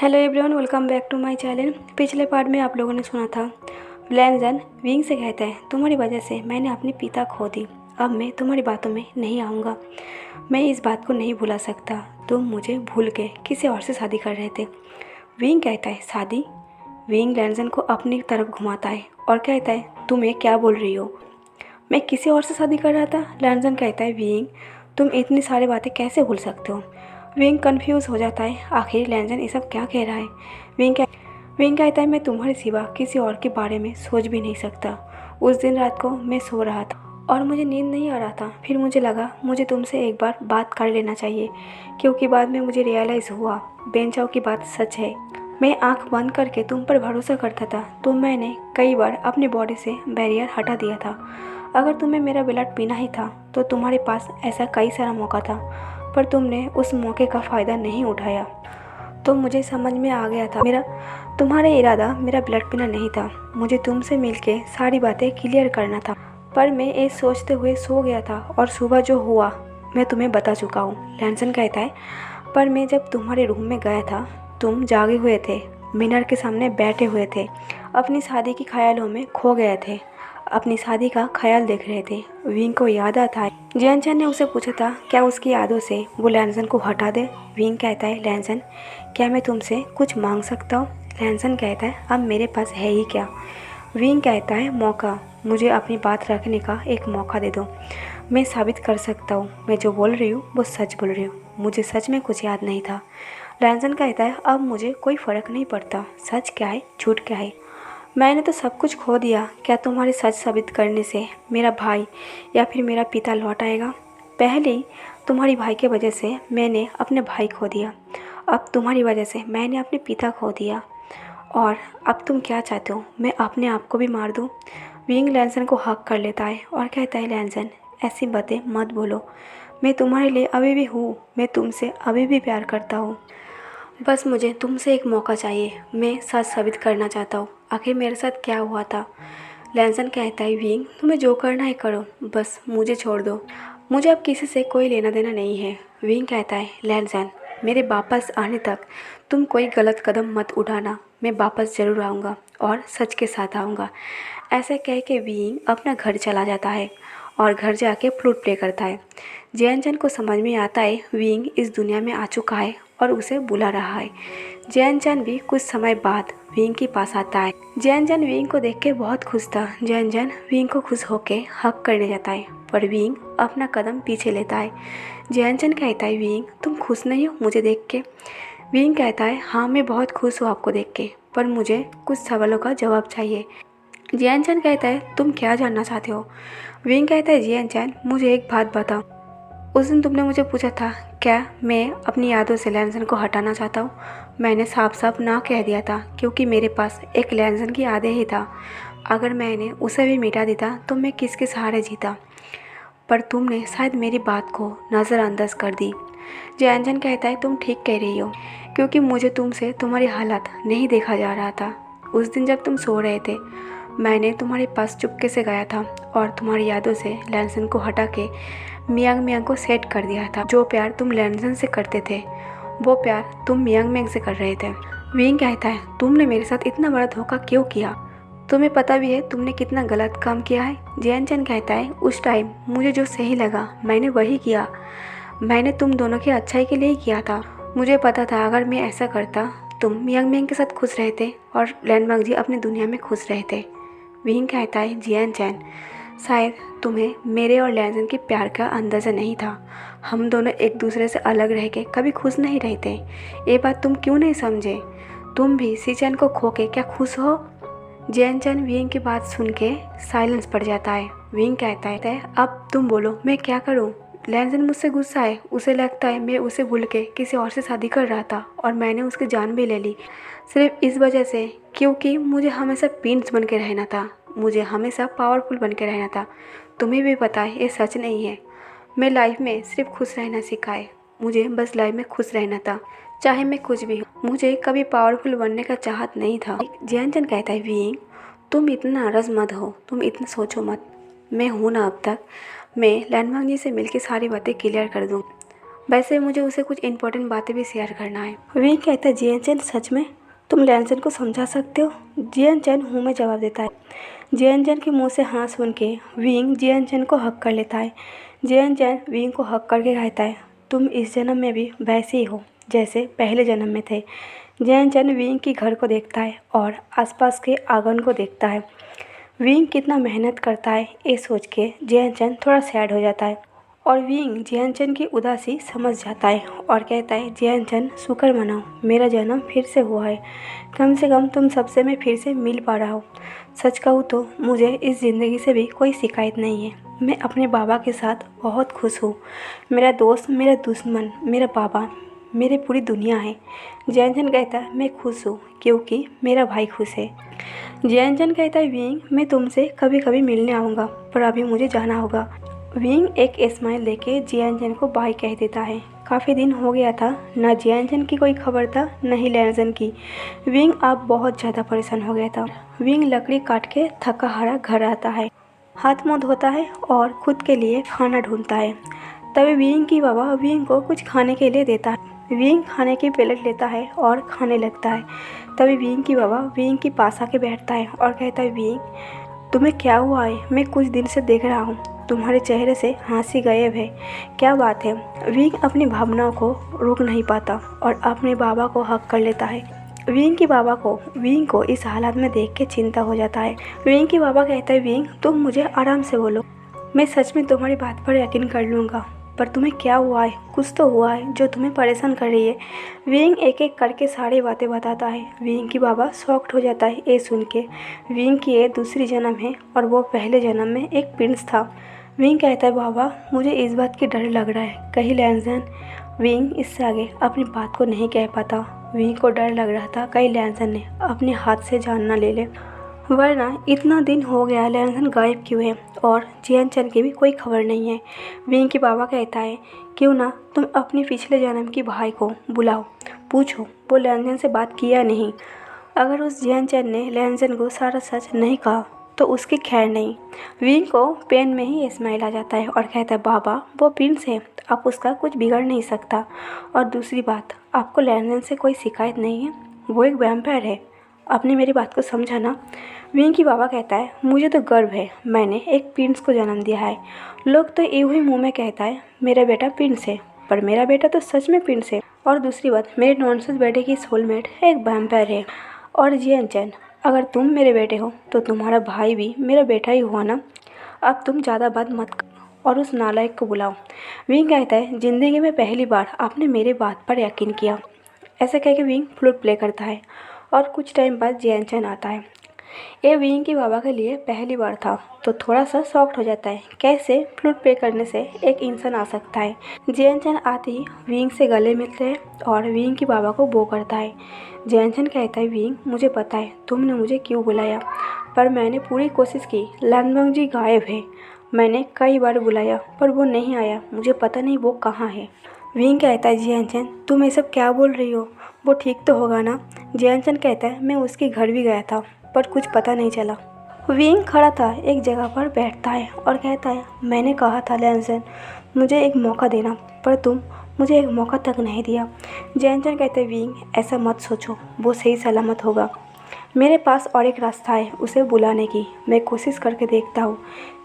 Hello everyone, welcome back to my channel. पिछले part में आप लोगों ने सुना था लैंजन विंग से कहता है, तुम्हारी वजह से मैंने अपनी पिता खो दी। अब मैं तुम्हारी बातों में नहीं आऊँगा। मैं इस बात को नहीं भुला सकता। तुम मुझे भूल के किसी और से शादी कर रहे थे। विंग कहता है, शादी? विंग लैंजन को अपनी तरफ घुमाता है और कहता है, तुम्हें क्या बोल रही हो? मैं किसी और से शादी कर रहा था? लैंजन कहता है, विंग तुम इतनी सारी बातें कैसे भूल सकते हो? विंग कंफ्यूज हो जाता है, आखिर लैंजन ये सब क्या कह रहा है। विंग कहता है, मैं तुम्हारे सिवा किसी और के बारे में सोच भी नहीं सकता। उस दिन रात को मैं सो रहा था और मुझे नींद नहीं आ रहा था। फिर मुझे लगा मुझे तुमसे एक बार बात कर लेना चाहिए, क्योंकि बाद में मुझे रियलाइज़ हुआ बेंचाओ की बात सच है। मैं आंख बंद करके तुम पर भरोसा करता था, तो मैंने कई बार अपनी बॉडी से बैरियर हटा दिया था। अगर तुम्हें मेरा ब्लड पीना ही था तो तुम्हारे पास ऐसा कई सारा मौका था, पर तुमने उस मौके का फ़ायदा नहीं उठाया। तो मुझे समझ में आ गया था तुम्हारा इरादा मेरा ब्लड पीना नहीं था। मुझे तुमसे मिलके सारी बातें क्लियर करना था, पर मैं ये सोचते हुए सो गया था और सुबह जो हुआ मैं तुम्हें बता चुका हूँ। लैंसन कहता है, पर मैं जब तुम्हारे रूम में गया था तुम जागे हुए थे, मिरर के सामने बैठे हुए थे, अपनी शादी के ख्यालों में खो गए थे, अपनी शादी का ख्याल देख रहे थे। विंग को याद आता है। जियान चैन ने उसे पूछा था क्या उसकी यादों से वो लैंसन को हटा दे। विंग कहता है, लैंसन क्या मैं तुमसे कुछ मांग सकता हूँ? लैंसन कहता है, अब मेरे पास है ही क्या? विंग कहता है, मौका। मुझे अपनी बात रखने का एक मौका दे दो। मैं साबित कर सकता हूँ मैं जो बोल रही हूँ वो सच बोल रही हूँ। मुझे सच में कुछ याद नहीं था। लैंसन कहता है, अब मुझे कोई फ़र्क नहीं पड़ता सच क्या है झूठ क्या है। मैंने तो सब कुछ खो दिया। क्या तुम्हारे सच साबित करने से मेरा भाई या फिर मेरा पिता लौट आएगा? पहले तुम्हारी भाई की वजह से मैंने अपने भाई खो दिया, अब तुम्हारी वजह से मैंने अपने पिता खो दिया, और अब तुम क्या चाहते हो, मैं अपने आप को भी मार दूँ? विंग लैंसन को हक कर लेता है और कहता है, लैंसन ऐसी बातें मत बोलो। मैं तुम्हारे लिए अभी भी हूँ, मैं तुमसे अभी भी प्यार करता हूँ। बस मुझे तुमसे एक मौका चाहिए। मैं सच साबित करना चाहता हूँ आखिर मेरे साथ क्या हुआ था। लैंसन कहता है, विंग तुम्हें जो करना है करो, बस मुझे छोड़ दो। मुझे अब किसी से कोई लेना देना नहीं है। विंग कहता है, लैंसन मेरे वापस आने तक तुम कोई गलत कदम मत उठाना। मैं वापस ज़रूर आऊँगा और सच के साथ आऊँगा। ऐसा कह के विंग अपना घर चला जाता है और घर जाके फ्लूट प्ले करता है। जैन को समझ में आता है विंग इस दुनिया में आ चुका है और उसे बुला रहा है। जैन भी कुछ समय बाद विंग के पास आता है। जैन विंग को देख के बहुत खुश था। जैन विंग को खुश होके हक करने जाता है, पर विंग अपना कदम पीछे लेता है। जैन कहता है, विंग तुम खुश नहीं हो मुझे देख के? विंग कहता है, हाँ मैं बहुत खुश हूँ आपको देख के, पर मुझे कुछ सवालों का जवाब चाहिए। जैन कहता है, तुम क्या जानना चाहते हो? विंग कहता है, जैन मुझे एक बात बताओ। उस दिन तुमने मुझे पूछा था क्या मैं अपनी यादों से लैंसन को हटाना चाहता हूँ। मैंने साफ साफ ना कह दिया था, क्योंकि मेरे पास एक लैंसन की यादें ही था। अगर मैंने उसे भी मिटा देता तो मैं किसके सहारे जीता? पर तुमने शायद मेरी बात को नज़रअंदाज कर दी। जैन कहता है, तुम ठीक कह रही हो, क्योंकि मुझे तुमसे तुम्हारी हालत नहीं देखा जा रहा था। उस दिन जब तुम सो रहे थे मैंने तुम्हारे पास चुपके से गया था और तुम्हारी यादों से लैंसन को हटा के मियांग को सेट कर दिया था। जो प्यार तुम लैंसन से करते थे वो प्यार तुम मियांग से कर रहे थे। विंग कहता है, तुमने मेरे साथ इतना बड़ा धोखा क्यों किया? तुम्हें पता भी है तुमने कितना गलत काम किया है। जैन कहता है, उस टाइम मुझे जो सही लगा मैंने वही किया। मैंने तुम दोनों की अच्छाई के लिए ही किया था। मुझे पता था अगर मैं ऐसा करता तुम मियांग के साथ खुश रहते और लैंडमार्क जी अपनी दुनिया में खुश रहते। विंग कहता है, जैन शायद तुम्हें मेरे और लैंसन के प्यार का अंदाज़ा नहीं था। हम दोनों एक दूसरे से अलग रह के कभी खुश नहीं रहते। ये बात तुम क्यों नहीं समझे? तुम भी सीचैन को खो के क्या खुश हो? जैन विंग की बात सुन के साइलेंस पड़ जाता है। विंग कहता है, अब तुम बोलो मैं क्या करूं? लैंसन मुझसे गुस्सा है, उसे लगता है मैं उसे भूल के किसी और से शादी कर रहा था और मैंने उसकी जान भी ले ली, सिर्फ इस वजह से क्योंकि मुझे हमेशा प्रिंस बन के रहना था, मुझे हमेशा पावरफुल बन के रहना था। तुम्हें भी पता है ये सच नहीं है। मैं लाइफ में सिर्फ खुश रहना सीखा है। मुझे बस लाइफ में खुश रहना था, चाहे मैं कुछ भी हूँ। मुझे कभी पावरफुल बनने का चाहत नहीं था। जैन कहता है, विंग तुम इतना नाराज़ मत हो, तुम इतना सोचो मत। मैं हूँ ना अब तक। मैं लैंडमार्क जी से मिलकर सारी बातें क्लियर कर दूँ। वैसे मुझे उसे कुछ इंपॉर्टेंट बातें भी शेयर करना है। विंग कहता है जियानचैन सच में तुम लैनचैन को समझा सकते हो? जियानचैन हूँ मैं जवाब देता है। जियानचैन के मुंह से हाँ सुन के विंग जियानचैन को हक कर लेता है। जियानचैन विंग को हक करके कहता है तुम इस जन्म में भी वैसे ही हो जैसे पहले जन्म में थे। जियानचैन विंग के घर को देखता है और आसपास के आंगन को देखता है। विंग कितना मेहनत करता है ये सोच के जियानचैन थोड़ा सैड हो जाता है और विंग जियानचैन की उदासी समझ जाता है और कहता है जियानचैन शुक्र मनाओ मेरा जन्म फिर से हुआ है, कम से कम तुम सबसे मैं फिर से मिल पा रहा हूँ। सच कहूँ तो मुझे इस ज़िंदगी से भी कोई शिकायत नहीं है। मैं अपने बाबा के साथ बहुत खुश हूँ। मेरा दोस्त, मेरा दुश्मन, मेरा बाबा, मेरी पूरी दुनिया है। जियानचैन कहता है मैं खुश हूँ क्योंकि मेरा भाई खुश है। जियानचैन कहता है विंग मैं तुमसे कभी कभी मिलने आऊँगा पर अभी मुझे जाना होगा। विंग एक स्माइल देके जियानचैन को बाय कह देता है। काफ़ी दिन हो गया था, ना जियानचैन की कोई खबर था न ही लैनचैन की। विंग अब बहुत ज़्यादा परेशान हो गया था। विंग लकड़ी काट के थका हारा घर आता है, हाथ मुँह धोता है और खुद के लिए खाना ढूंढता है। तभी विंग की बाबा विंग को कुछ खाने के लिए देता है। विंग खाने की प्लेट लेता है और खाने लगता है। तभी विंग की बाबा विंग के पास आके बैठता है और कहता है विंग तुम्हें क्या हुआ है? मैं कुछ दिन से देख रहा हूँ तुम्हारे चेहरे से हंसी गायब है, क्या बात है? विंग अपनी भावनाओं को रोक नहीं पाता और अपने बाबा को हक कर लेता है। विंग को इस हालत में देख के चिंता हो जाता है। विंग की बाबा कहता है विंग तुम मुझे आराम से बोलो, मैं सच में तुम्हारी बात पर यकीन कर लूँगा, पर तुम्हें क्या हुआ है? कुछ तो हुआ है जो तुम्हें परेशान कर रही है। विंग एक एक करके सारी बातें बताता है। विंग की बाबा शॉक्ड हो जाता है ये सुन के। विंग की ये दूसरी जन्म है और वो पहले जन्म में एक प्रिंस था। विंग कहता है बाबा मुझे इस बात की डर लग रहा है कहीं लैनचैन। विंग इससे आगे अपनी बात को नहीं कह पाता। विंग को डर लग रहा था कहीं लैनचैन ने अपने हाथ से जान ना ले ले, वरना इतना दिन हो गया लैनचैन गायब क्यों है और जियानचैन की भी कोई खबर नहीं है। विंग के बाबा कहता है क्यों ना तुम अपनी पिछले जन्म की भाई को बुलाओ, पूछो वो लैनचैन से बात किया नहीं। अगर उस जियानचैन ने लैनचैन को सारा सच नहीं कहा तो उसकी खैर नहीं। विंग को पेन में ही स्माइल आ जाता है और कहता है बाबा वो प्रिंस है, आप उसका कुछ बिगड़ नहीं सकता। और दूसरी बात आपको लैनचैन से कोई शिकायत नहीं है, वो एक वैम्पायर है, आपने मेरी बात को समझा ना? विंग की बाबा कहता है मुझे तो गर्व है मैंने एक प्रिंस को जन्म दिया है। लोग तो यूँ ही मुँह में कहता है मेरा बेटा प्रिंस है, पर मेरा बेटा तो सच में प्रिंस है। और दूसरी बात मेरे नॉनसेंस बेटे की सोलमेट एक वैम्पायर है। और जियानचैन अगर तुम मेरे बेटे हो तो तुम्हारा भाई भी मेरा बेटा ही हुआ ना? अब तुम ज़्यादा बात मत और उस नालायक को बुलाओ। विंग कहता है ज़िंदगी में पहली बार आपने मेरी बात पर यकीन किया। ऐसे कह के विंग फ्लूट प्ले करता है और कुछ टाइम बाद जियानचैन आता है। ये विंग के बाबा के लिए पहली बार था तो थोड़ा सा शॉक्ड हो जाता है, कैसे फ्लूट प्ले करने से एक इंसान आ सकता है। जियानचैन आते ही विंग से गले मिलते हैं और विंग के बाबा को बो करता है। जियानचैन कहता है विंग मुझे पता है तुमने मुझे क्यों बुलाया, पर मैंने पूरी कोशिश की, लैनबंग जी गायब है। मैंने कई बार बुलाया पर वो नहीं आया, मुझे पता नहीं वो कहाँ है। विंग कहता है जियानचैन तुम ये सब क्या बोल रही हो, वो ठीक तो होगा ना? जियानचैन कहता है मैं उसके घर भी गया था पर कुछ पता नहीं चला। विंग खड़ा था एक जगह पर बैठता है और कहता है मैंने कहा था लैनचैन मुझे एक मौका देना, पर तुम मुझे एक मौका तक नहीं दिया। जियानचैन कहते हैं विंग ऐसा मत सोचो, वो सही सलामत होगा। मेरे पास और एक रास्ता है उसे बुलाने की, मैं कोशिश करके देखता हूँ।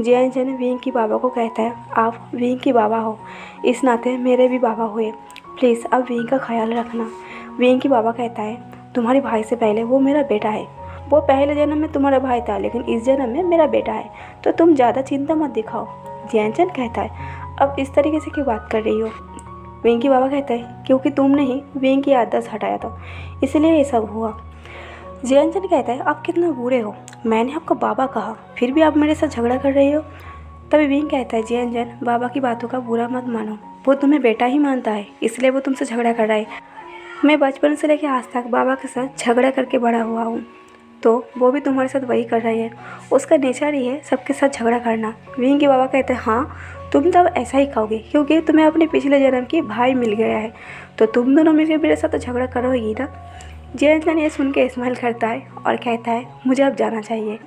जियानचैन विंग की बाबा को कहता है आप विंग की बाबा हो, इस नाते मेरे भी बाबा हुए, प्लीज़ अब विंग का ख्याल रखना। विंग की बाबा कहता है तुम्हारे भाई से पहले वो मेरा बेटा है, वो पहले जन्म में तुम्हारा भाई था लेकिन इस जन्म में मेरा बेटा है, तो तुम ज़्यादा चिंता मत दिखाओ। जियानचैन कहता है अब इस तरीके से क्यों बात कर रही हो? विंग की बाबा कहता है क्योंकि तुमने ही विंग की याददाश्त हटाया था इसलिए ये सब हुआ। जियानचैन कहता है आप कितना बुरे हो, मैंने आपको बाबा कहा फिर भी आप मेरे साथ झगड़ा कर रही हो। तभी विंग कहता है जियानचैन बाबा की बातों का बुरा मत मानो, वो तुम्हें बेटा ही मानता है इसलिए वो तुमसे झगड़ा कर रहा है। मैं बचपन से लेकर आज तक बाबा के साथ झगड़ा करके बड़ा हुआ हूँ, तो वो भी तुम्हारे साथ वही कर रही है, उसका नेचर ही है सबके साथ झगड़ा करना। विंग के बाबा कहते हैं हाँ तुम तब ऐसा ही खाओगे क्योंकि तुम्हें अपने पिछले जन्म की भाई मिल गया है, तो तुम दोनों मिलकर मेरे साथ तो झगड़ा करोगी ना। जियानचैन ये सुन के स्माइल करता है और कहता है मुझे अब जाना चाहिए।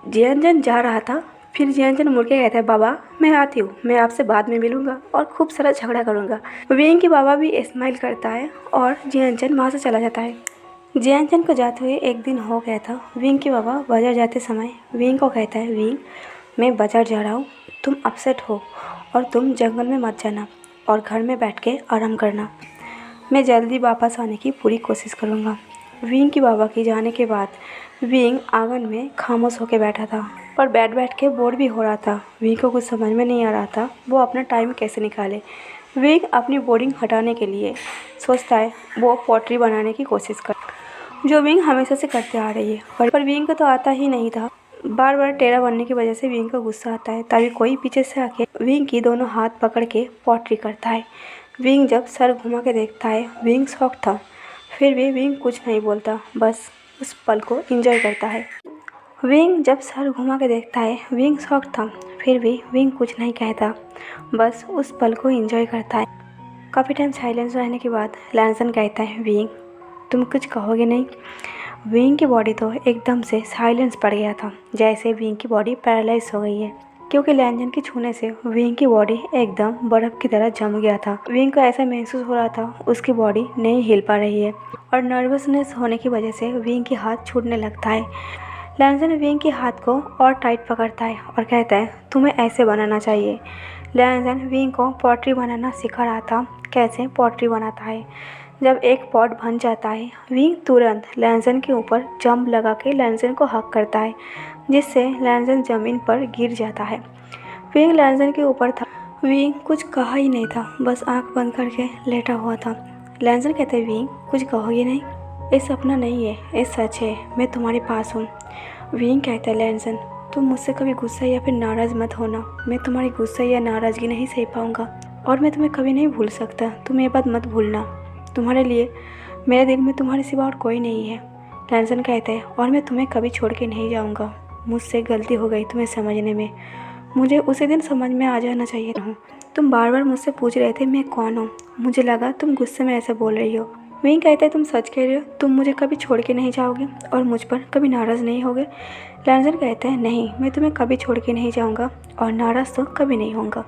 जियानचैन जा रहा था फिर जियानचन मुड़ के कहता है, बाबा मैं आती हूँ, मैं आपसे बाद में मिलूँगा और खूब सारा झगड़ा करूँगा। विंग के बाबा भी स्माइल करता है और जियानचन वहाँ से चला जाता है। जियानचन को जाते हुए एक दिन हो गया था। विंग के बाबा बाजार जाते समय विंग को कहता है, विंग मैं बाजार जा रहा हूँ, तुम अपसेट हो और तुम जंगल में मत जाना और घर में बैठ के आराम करना। मैं जल्दी वापस आने की पूरी कोशिश करूँगा। विंग के बाबा के जाने के बाद विंग आंगन में खामोश होकर बैठा था और बैठ के बोर भी हो रहा था। विंग को कुछ समझ में नहीं आ रहा था वो अपना टाइम कैसे निकाले। विंग अपनी बोरिंग हटाने के लिए सोचता है वो पॉटरी बनाने की कोशिश कर, जो विंग हमेशा से करते आ रही है, पर विंग को तो आता ही नहीं था। बार बार टेढ़ा बनने की वजह से विंग को गुस्सा आता है। तभी कोई पीछे से आके विंग की दोनों हाथ पकड़ के पॉटरी करता है। विंग जब सर घुमा के देखता है, विंग शॉक था, फिर भी विंग कुछ नहीं बोलता, बस उस पल को एंजॉय करता है। विंग जब सर घुमा के देखता है, विंग शॉक था, फिर भी विंग कुछ नहीं कहता, बस उस पल को एंजॉय करता है। काफ़ी टाइम साइलेंस रहने के बाद लैंसन कहता है, विंग तुम कुछ कहोगे नहीं। विंग की बॉडी तो एकदम से साइलेंस पड़ गया था, जैसे विंग की बॉडी पैरालाइज हो गई है, क्योंकि लैंसन के छूने से विंग की बॉडी एकदम बर्फ़ की तरह जम गया था। विंग को ऐसा महसूस हो रहा था उसकी बॉडी नहीं हिल पा रही है और नर्वसनेस होने की वजह से विंग के हाथ छूटने लगता है। लैंसन विंग के हाथ को और टाइट पकड़ता है और कहता है, तुम्हें ऐसे बनाना चाहिए। लैंसन विंग को पॉटरी बनाना सिखा रहा था, कैसे पॉटरी बनाता है। जब एक पॉट बन जाता है, विंग तुरंत लैंसन के ऊपर जंप लगा के लैंसन को हक करता है, जिससे लैंसन ज़मीन पर गिर जाता है। विंग लैंसन के ऊपर था। विंग कुछ कहा ही नहीं था, बस आंख बंद करके लेटा हुआ था। लैंसन कहते हैं, विंग कुछ कहोगे नहीं, ये सपना नहीं है, ये सच है, मैं तुम्हारे पास हूँ। विंग कहता है, लैंसन तुम मुझसे कभी गुस्सा या फिर नाराज़ मत होना, मैं तुम्हारी गुस्सा या नाराज़गी नहीं सह पाऊँगा और मैं तुम्हें कभी नहीं भूल सकता, तुम ये बात मत भूलना। तुम्हारे लिए मेरे दिल में तुम्हारे सिवा और कोई नहीं है। लैंसन कहता है, और मैं तुम्हें कभी छोड़ के नहीं जाऊँगा। मुझसे गलती हो गई तुम्हें समझने में, मुझे उसी दिन समझ में आ जाना चाहिए था। तुम बार बार मुझसे पूछ रहे थे मैं कौन हूँ, मुझे लगा तुम गुस्से में ऐसे बोल रही हो। विंग कहता है, तुम सच कह रहे हो, तुम मुझे कभी छोड़ के नहीं जाओगे और मुझ पर कभी नाराज़ नहीं होगे। लैंसन कहता है, नहीं, मैं तुम्हें कभी छोड़ के नहीं जाऊँगा और नाराज़ तो कभी नहीं होऊंगा।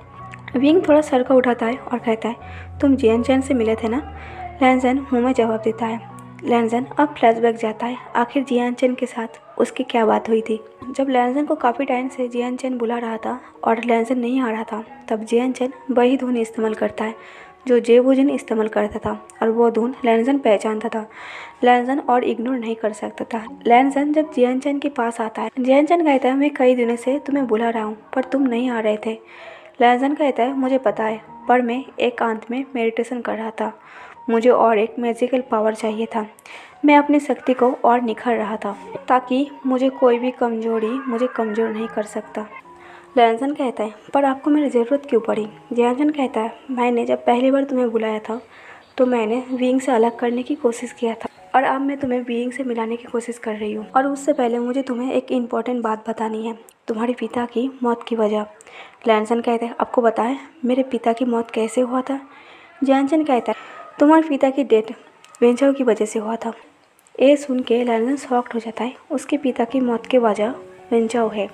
विंग थोड़ा सर को उठाता है और कहता है, तुम जियानचन से मिले थे ना। लैंसन मुँह में जवाब देता है। लैंसन अब फ्लैशबैक जाता है, आखिर जियानचन के साथ उसकी क्या बात हुई थी। जब लैंसन को काफ़ी टाइम से जियानचन बुला रहा था और लैंसन नहीं आ रहा था, तब जियानचन वही धुन इस्तेमाल करता है जो जेवुजिन इस्तेमाल करता था, और वो धुन लैंसन पहचानता था। लैंसन और इग्नोर नहीं कर सकता था। लैंसन जब जियानचन के पास आता है, जियानचन कहता है, मैं कई दिनों से तुम्हें बुला रहा हूँ पर तुम नहीं आ रहे थे। लैंसन कहता है, मुझे पता है, पर मैं एकांत में मेडिटेशन कर रहा था, मुझे और एक मैजिकल पावर चाहिए था, मैं अपनी शक्ति को और निखर रहा था ताकि मुझे कोई भी कमजोरी मुझे कमज़ोर नहीं कर सकता। लैंसन कहता है, पर आपको मेरी ज़रूरत क्यों पड़ी। जियानचन कहता है, मैंने जब पहली बार तुम्हें बुलाया था तो मैंने विंग से अलग करने की कोशिश किया था और अब मैं तुम्हें विंग से मिलाने की कोशिश कर रही हूँ, और उससे पहले मुझे तुम्हें एक इम्पॉर्टेंट बात बतानी है, तुम्हारे पिता की मौत की वजह। लैंसन कहता है, आपको पता है मेरे पिता की मौत कैसे हुआ था। जियानचन कहता है, तुम्हारे पिता की डेथ वेंचाओ की वजह से हुआ था। ये सुन के लैंसन शॉक्ड हो जाता है, उसके पिता की मौत की वजह वेंचाओ है।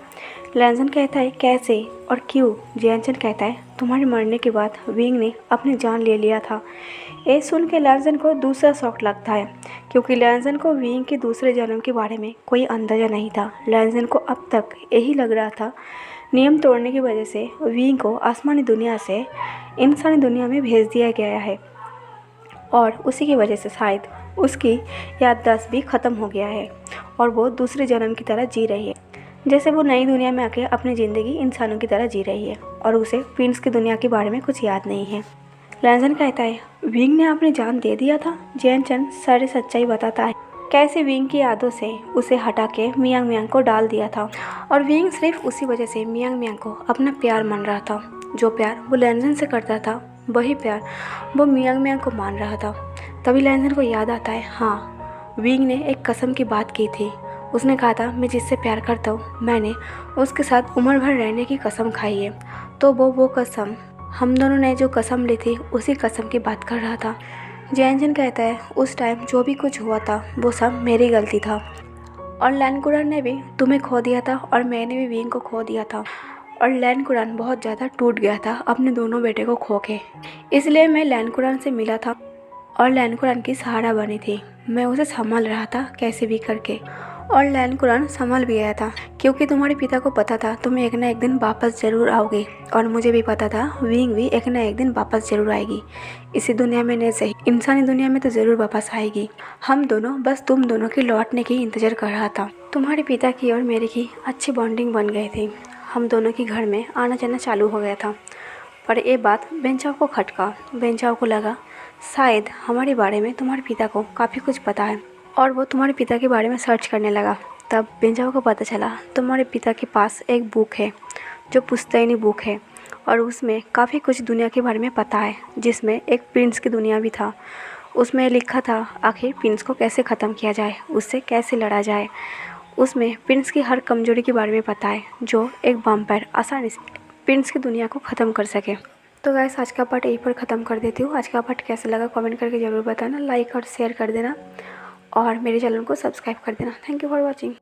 लैंसन कहता है, कैसे और क्यों। जियानचन कहता है, तुम्हारे मरने के बाद विंग ने अपनी जान ले लिया था। ये सुन के लैंसन को दूसरा शॉक लगता है, क्योंकि लैंसन को विंग के दूसरे जन्म के बारे में कोई अंदाज़ा नहीं था। लैंसन को अब तक यही लग रहा था नियम तोड़ने की वजह से विंग को आसमानी दुनिया से इंसानी दुनिया में भेज दिया गया है और उसी की वजह से शायद उसकी याददाश्त भी ख़त्म हो गया है और वो दूसरे जन्म की तरह जी रही है, जैसे वो नई दुनिया में आके अपनी ज़िंदगी इंसानों की तरह जी रही है और उसे प्रिंस की दुनिया के बारे में कुछ याद नहीं है। लैंसन कहता है, विंग ने अपनी जान दे दिया था। जियानचन सारी सच्चाई बताता है, कैसे विंग की यादों से उसे हटा के मियांग मियांग को डाल दिया था और विंग सिर्फ उसी वजह से मियांग मियांग को अपना प्यार मान रहा था। जो प्यार वो लैंसन से करता था वही प्यार वो मियांग मियांग को मान रहा था। तभी लैंसन को याद आता है, हाँ, विंग ने एक कसम की बात की थी। उसने कहा था, मैं जिससे प्यार करता हूँ मैंने उसके साथ उम्र भर रहने की कसम खाई है। तो वो कसम, हम दोनों ने जो कसम ली थी उसी कसम की बात कर रहा था। जियानचन कहता है, उस टाइम जो भी कुछ हुआ था वो सब मेरी गलती था और लैनकुरान ने भी तुम्हें खो दिया था और मैंने भी विंग को खो दिया था। और लैनकुरान बहुत ज़्यादा टूट गया था अपने दोनों बेटे को खो के। इसलिए मैं लैनकुरान से मिला था और लैनकुरान की सहारा बनी थी। मैं उसे संभाल रहा था कैसे भी करके, और लैनकुरान संभल भी गया था क्योंकि तुम्हारे पिता को पता था तुम एक ना एक दिन वापस ज़रूर आओगे, और मुझे भी पता था विंग भी एक ना एक दिन वापस ज़रूर आएगी। इसी दुनिया में नहीं सही, इंसानी दुनिया में तो ज़रूर वापस आएगी। हम दोनों बस तुम दोनों के लौटने की इंतज़ार कर रहा था। तुम्हारे पिता की और मेरी की अच्छी बॉन्डिंग बन गई थी। हम दोनों की घर में आना जाना चालू हो गया था। पर ये बात बेंचाओ को खटका। बेंचाओ को लगा शायद हमारे बारे में तुम्हारे पिता को काफ़ी कुछ पता है, और वो तुम्हारे पिता के बारे में सर्च करने लगा। तब बेंचाओ को पता चला तुम्हारे पिता के पास एक बुक है जो पुश्तैनी बुक है, और उसमें काफ़ी कुछ दुनिया के बारे में पता है, जिसमें एक प्रिंस की दुनिया भी था। उसमें लिखा था आखिर प्रिंस को कैसे ख़त्म किया जाए, उससे कैसे लड़ा जाए। उसमें प्रिंस की हर कमजोरी के बारे में पता है, जो एक वैम्पायर आसानी से प्रिंस की दुनिया को ख़त्म कर सके। तो गाइस आज का पार्ट यहीं पर ख़त्म कर देती हूँ। आज का पार्ट कैसा लगा कमेंट करके ज़रूर बताना, लाइक और शेयर कर देना, और मेरे चैनल को सब्सक्राइब कर देना। Thank you for watching.